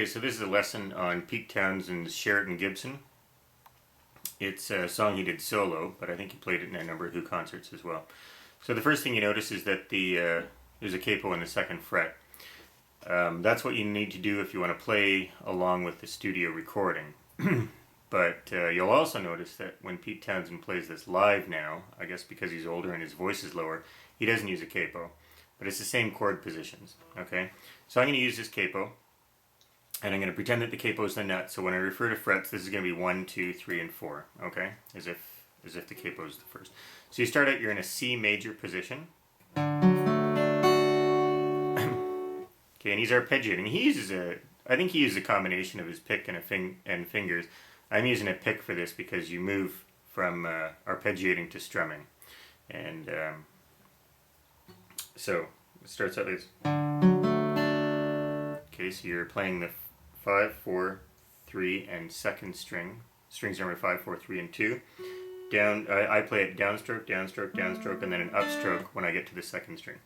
Okay, so this is a lesson on Pete Townshend's Sheraton Gibson. It's a song he did solo, but I think he played it in a number of Who concerts as well. So the first thing you notice is that there's a capo in the second fret. That's what you need to do if you want to play along with the studio recording. But you'll also notice that when Pete Townshend plays this live now, I guess because he's older and his voice is lower, he doesn't use a capo. But it's the same chord positions, okay? So I'm going to use this capo, and I'm going to pretend that the capo is the nut. So when I refer to frets, this is going to be 1, 2, 3, and 4, okay? As if the capo is the first. So you start out, you're in a C major position. Okay, and he's arpeggiating. I think he uses a combination of his pick and fingers. I'm using a pick for this because you move from arpeggiating to strumming. And so it starts out like this. Okay, so you're playing the 5, 4, 3, and second string. Strings number 5, 4, 3, and 2. Down. I play it downstroke, downstroke, downstroke, and then an upstroke when I get to the second string.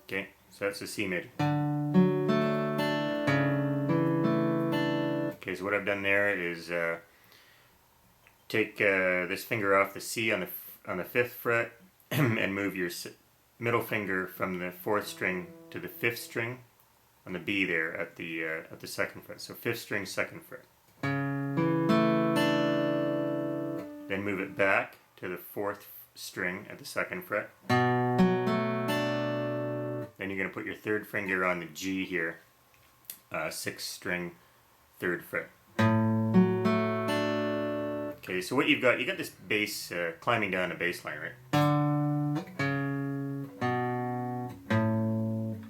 Okay, so that's the C major. Okay, so what I've done there is take this finger off the C on the 5th fret and move your middle finger from the 4th string to the 5th string on the B there at the 2nd fret. So 5th string, 2nd fret. Then move it back to the 4th string at the 2nd fret. Then you're going to put your 3rd finger on the G here, 6th string, 3rd fret. Okay, so what you got this bass climbing down a bass line, right?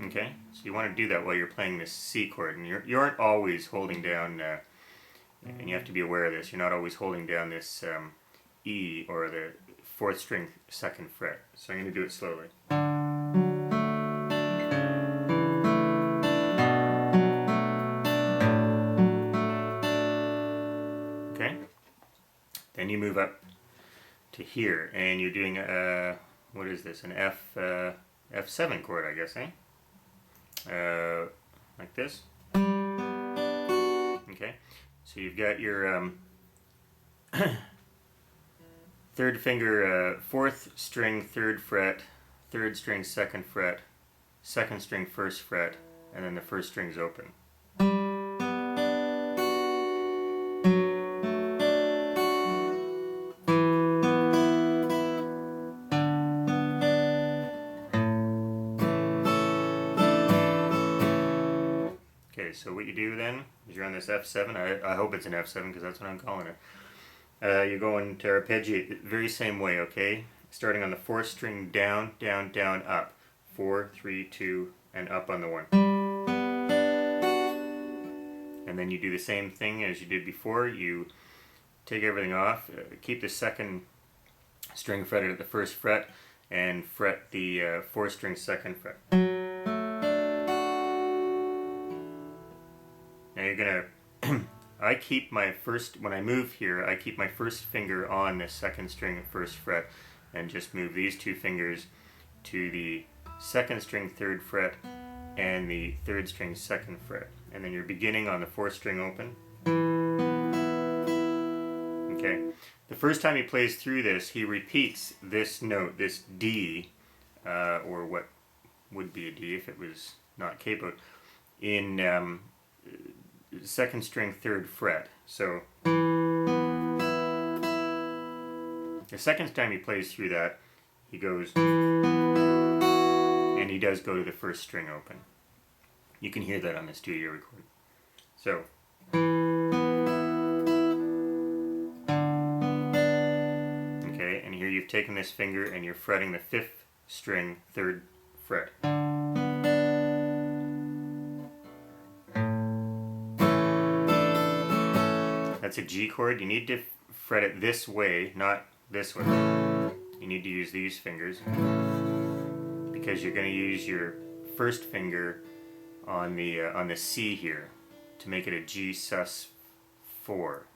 Okay, so you want to do that while you're playing this C chord, and you aren't always holding down, and you have to be aware of this, you're not always holding down this E or the 4th string 2nd fret. So I'm going to do it slowly. Okay, then you move up to here, and you're doing what is this? An F7 chord, I guess, eh? Like this. Okay, so you've got your 3rd finger, 4th string, 3rd fret, 3rd string, 2nd fret, 2nd string, 1st fret, and then the 1st string's open. Okay, so what you do then is you're on this F7. I hope it's an F7 because that's what I'm calling it. You're going to arpeggiate the very same way, okay? Starting on the 4th string, down, down, down, up. 4, 3, 2, and up on the 1. And then you do the same thing as you did before. You take everything off, keep the 2nd string fretted at the 1st fret, and fret the 4th string 2nd fret. Now you're gonna I keep my when I move here, I keep my 1st finger on the 2nd string at 1st fret and just move these 2 fingers to the 2nd string 3rd fret and the 3rd string 2nd fret. And then you're beginning on the 4th string open. Okay. The first time he plays through this, he repeats this note, this D, or what would be a D if it was not capoed, in 2nd string 3rd fret. So the second time he plays through that, he goes, and he does go to the 1st string open. You can hear that on the studio recording. So okay, and here you've taken this finger and you're fretting the 5th string 3rd fret. That's a G chord. You need to fret it this way, not this way. You need to use these fingers because you're going to use your 1st finger on the C here to make it a G sus 4.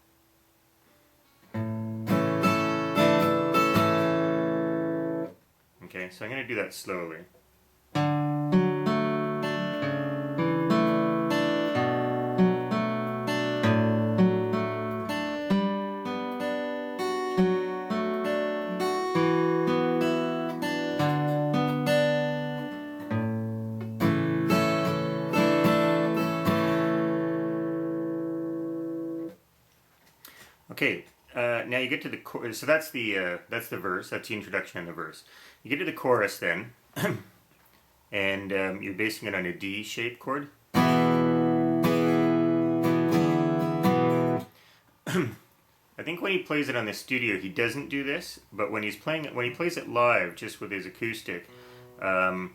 Okay, so I'm going to do that slowly. Okay, now you get to the chorus. So that's the verse. That's the introduction and the verse. You get to the chorus then, and you're basing it on a D shape chord. I think when he plays it on the studio, he doesn't do this, but when he's playing it, when he plays it live, just with his acoustic, I've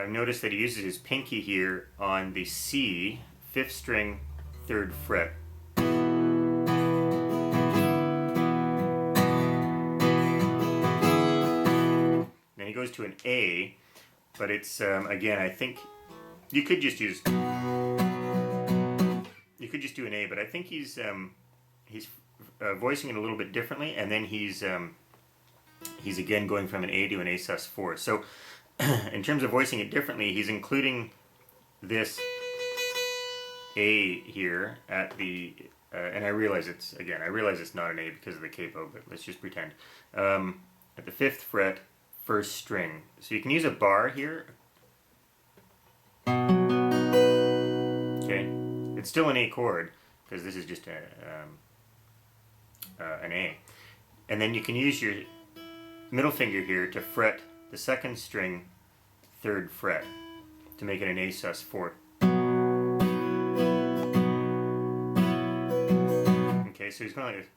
noticed that he uses his pinky here on the C, 5th string, 3rd fret. Then he goes to an A, but it's again, I think you could just use. You could just do an A, but I think he's voicing it a little bit differently, and then he's again going from an A to an A sus4. So, in terms of voicing it differently, he's including this A here at the, and I realize it's not an A because of the capo, but let's just pretend. At the 5th fret, 1st string. So you can use a bar here. It's still an A chord because this is just an A, and then you can use your middle finger here to fret the 2nd string, 3rd fret to make it an A sus4. Okay, so he's going like this.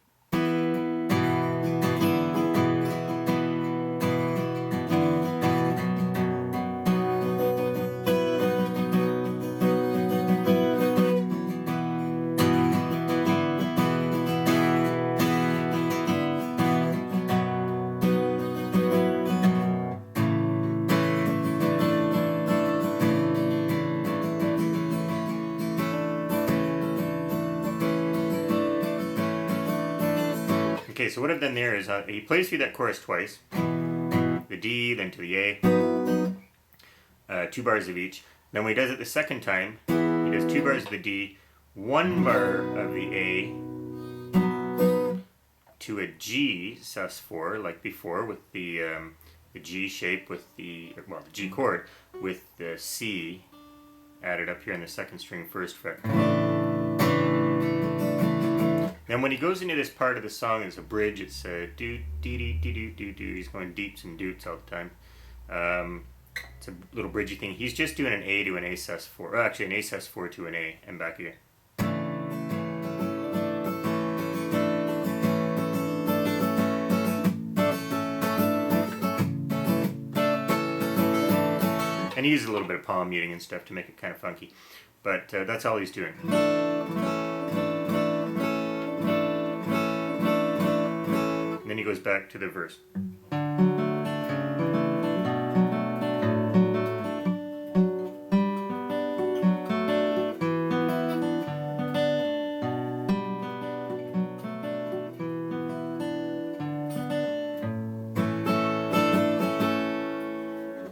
Okay, so what I've done there is he plays through that chorus twice, the D, then to the A, 2 bars of each. Then when he does it the second time, he does 2 bars of the D, 1 bar of the A, to a G sus4, like before, with the G shape with the G chord with the C added up here in the 2nd string, 1st fret. Then when he goes into this part of the song, it's a bridge. It's do dee dee dee doo doo doo. He's going deeps and doots all the time. It's a little bridgey thing. He's just doing an A to an A sus4. Oh, actually, an A sus4 to an A and back again. And he uses a little bit of palm muting and stuff to make it kind of funky, but that's all he's doing. Then he goes back to the verse.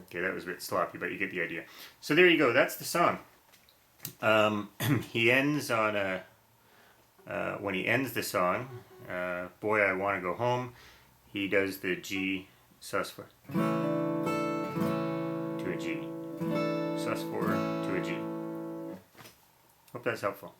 Okay, that was a bit sloppy, but you get the idea. So there you go, that's the song. He ends on a, when he ends the song, Boy I Want to Go Home, he does the G sus4 to a G, sus4 to a G. Hope that's helpful.